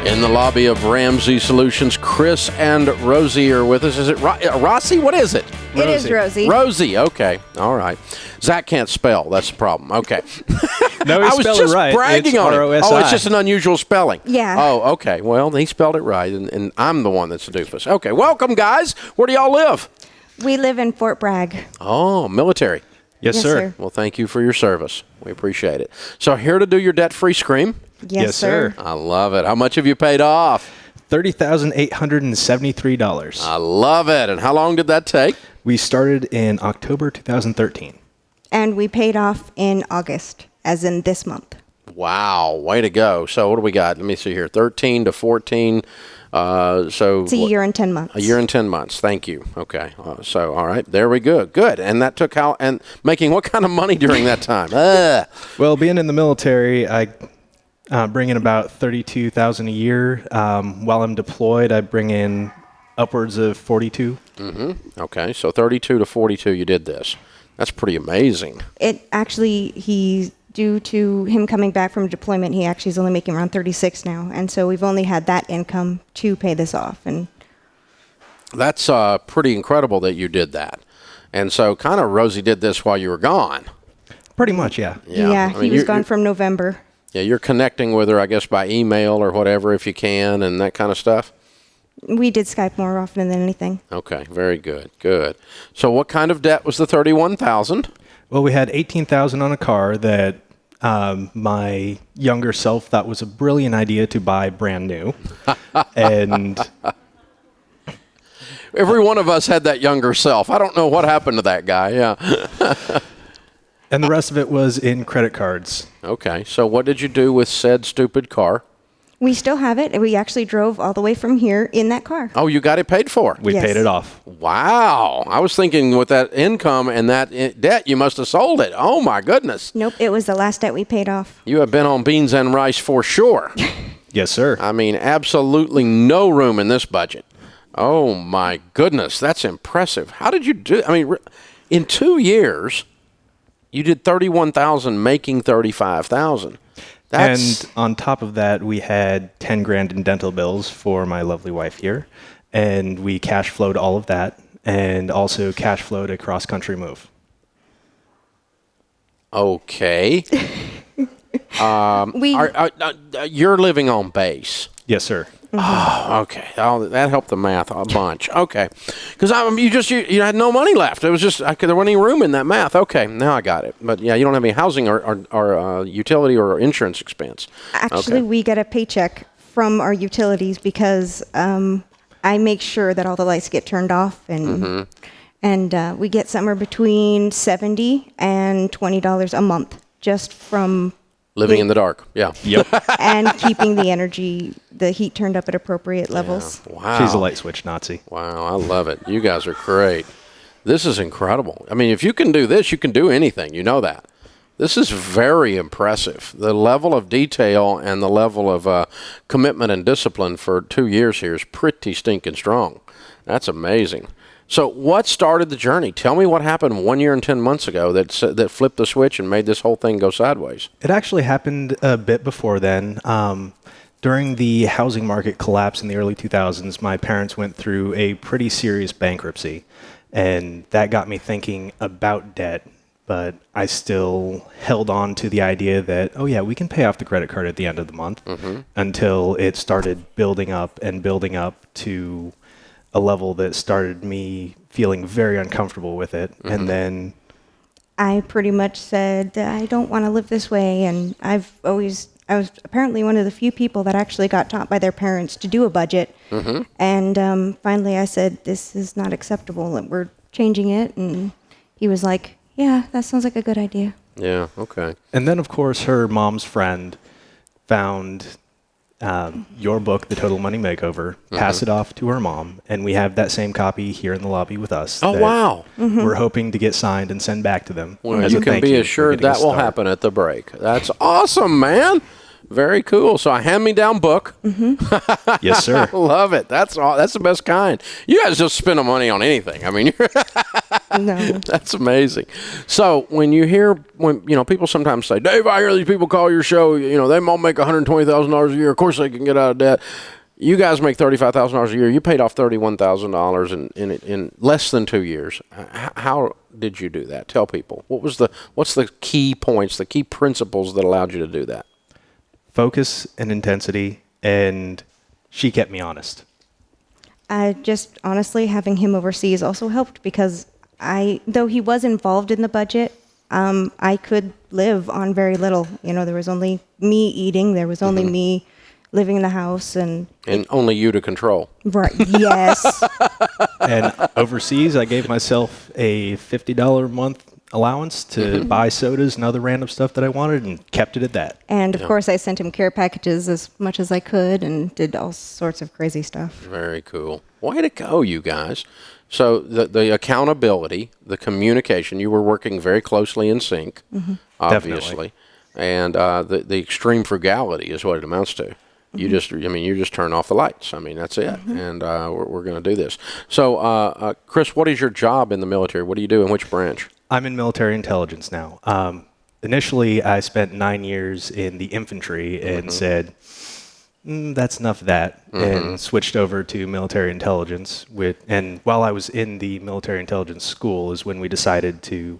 In the lobby of Ramsey Solutions, Chris and Rosi are with us. Is it Rosi? What is it? It is Rosi. Rosi, okay. All right. Zach can't spell. That's the problem. Okay. No, he spelled it right. Bragging on it. R-O-S-I. Oh, it's just an unusual spelling. Yeah. Oh, okay. Well, he spelled it right, and I'm the one that's a doofus. Okay. Welcome, guys. Where do y'all live? We live in Fort Bragg. Oh, military. Yes, sir. Well, thank you for your service. We appreciate it. So here to do your debt-free scream? Yes, sir. I love it. How much have you paid off? $30,873. I love it. And how long did that take? We started in October 2013. And we paid off in August, as in this month. Wow. Way to go. So what do we got? Let me see here. 13 to 14. It's a year and 10 months. A year and 10 months. Thank you. Okay. So, all right. There we go. Good. And that took how, and making what kind of money during that time? Well, being in the military, I bring in about $32,000 a year. While I'm deployed, I bring in upwards of 42. Mm-hmm. Okay. So 32 to 42, you did this. That's pretty amazing. It actually, due to him coming back from deployment, he actually is only making around 36 now. And so we've only had that income to pay this off. And that's pretty incredible that you did that. And so kind of Rosi did this while you were gone. Pretty much, yeah. Yeah, he was gone from November. Yeah, you're connecting with her, I guess, by email or whatever if you can and that kind of stuff? We did Skype more often than anything. Okay, very good, good. So what kind of debt was the $31,000? Well, we had $18,000 on a car that my younger self thought was a brilliant idea to buy brand new. And every one of us had that younger self. I don't know what happened to that guy, yeah. And the rest of it was in credit cards. Okay, so what did you do with said stupid car? We still have it. We actually drove all the way from here in that car. Oh, you got it paid for? We paid it off. Wow. I was thinking with that income and that debt, you must have sold it. Oh, my goodness. Nope, it was the last debt we paid off. You have been on beans and rice for sure. Yes, sir. I mean, absolutely no room in this budget. Oh, my goodness. That's impressive. How did you do? I mean, in 2 years, you did $31,000 making $35,000. And on top of that, we had 10 grand in dental bills for my lovely wife here. And we cash flowed all of that and also cash flowed a cross-country move. Okay. You're living on base. Yes, sir. Oh, okay. Oh, that helped the math a bunch. Okay, because you had no money left. It was just there wasn't any room in that math. Okay, now I got it. But yeah, you don't have any housing or utility or insurance expense. Actually, we get a paycheck from our utilities because I make sure that all the lights get turned off, and we get somewhere between $70 and $20 a month just from living in the dark. Yeah. Yep. And keeping the heat turned up at appropriate levels. Yeah. Wow. She's a light switch Nazi. Wow, I love it. You guys are great. This is incredible. I mean, if you can do this, you can do anything. You know that. This is very impressive. The level of detail and the level of commitment and discipline for 2 years here is pretty stinking strong. That's amazing. So what started the journey? Tell me what happened 1 year and 10 months ago that flipped the switch and made this whole thing go sideways. It actually happened a bit before then. During the housing market collapse in the early 2000s, my parents went through a pretty serious bankruptcy. And that got me thinking about debt. But I still held on to the idea that, oh yeah, we can pay off the credit card at the end of the month until it started building up to a level that started me feeling very uncomfortable with it. And then I pretty much said, I don't want to live this way. And I was apparently one of the few people that actually got taught by their parents to do a budget. And finally I said, this is not acceptable. We're changing it. And he was like, yeah, that sounds like a good idea. Yeah, okay. And then, of course, her mom's friend found your book, The Total Money Makeover, pass it off to her mom, and we have that same copy here in the lobby with us. Oh, wow. We're hoping to get signed and send back to them. Well, you can be assured that will happen at the break. That's awesome, man. Very cool. So a hand-me-down book. Yes, sir. I love it. That's the best kind. You guys just spend the money on anything. I mean, No. that's amazing. So when people sometimes say, Dave, I hear these people call your show, they all make $120,000 a year. Of course they can get out of debt. You guys make $35,000 a year. You paid off $31,000 in less than 2 years. How did you do that? Tell people. What's the key points, the key principles that allowed you to do that? Focus and intensity, and she kept me honest. Just honestly, having him overseas also helped because though he was involved in the budget, I could live on very little. There was only me eating. There was only me living in the house, and only you to control. Right. Yes. And overseas, I gave myself a $50 a month allowance to buy sodas and other random stuff that I wanted, and kept it at that. And of course, I sent him care packages as much as I could, and did all sorts of crazy stuff. Very cool. Way to go, you guys. So the accountability, the communication, you were working very closely in sync, obviously. Definitely. And the extreme frugality is what it amounts to. You just turn off the lights. I mean, that's it. And we're going to do this. So, Chris, what is your job in the military? What do you do in which branch? I'm in military intelligence now. Initially, I spent 9 years in the infantry and said, that's enough of that, and switched over to military intelligence. And while I was in the military intelligence school is when we decided to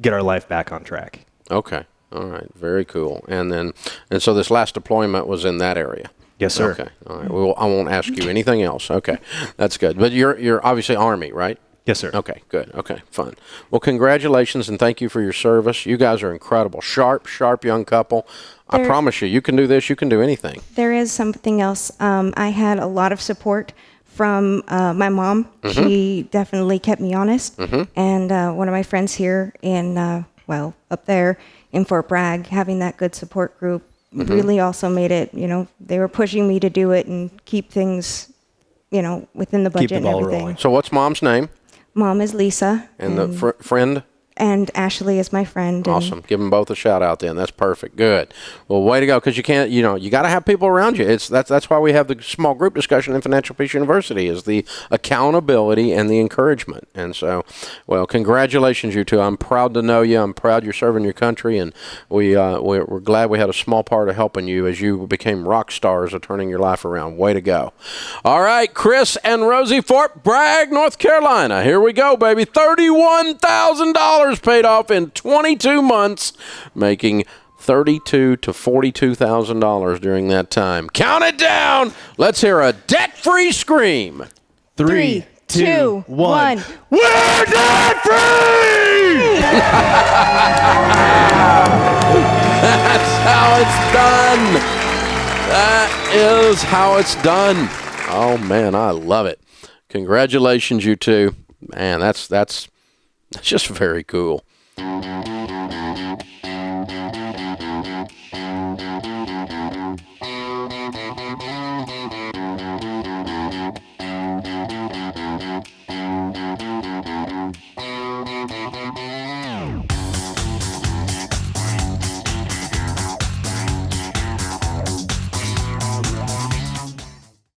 get our life back on track. Okay. All right. Very cool. And so this last deployment was in that area. Yes, sir. Okay. All right. Well, I won't ask you anything else. Okay. That's good. But you're obviously Army, right? Yes, sir. Okay, good. Okay, fun. Well, congratulations and thank you for your service. You guys are incredible. Sharp young couple. I promise you can do this. You can do anything. There is something else. I had a lot of support from my mom. She definitely kept me honest. And one of my friends here up there in Fort Bragg, having that good support group really also made it, they were pushing me to do it and keep things, within the budget Keep the and ball everything. rolling. So what's Mom's name? Mom is Lisa. And the friend? And Ashley is my friend. Awesome. Give them both a shout out then. That's perfect. Good. Well, way to go, because you can't, you got to have people around you. That's why we have the small group discussion in Financial Peace University, is the accountability and the encouragement. And so, well, congratulations, you two. I'm proud to know you. I'm proud you're serving your country, and we're glad we had a small part of helping you as you became rock stars of turning your life around. Way to go. All right, Chris and Rosi, Fort Bragg, North Carolina. Here we go, baby. $31,000 paid off in 22 months, making $32,000 to $42,000 during that time. Count it down. Let's hear a debt-free scream. 3, 2, 1. We're debt-free! That's how it's done. That is how it's done. Oh, man, I love it. Congratulations, you two. Man, that's just very cool.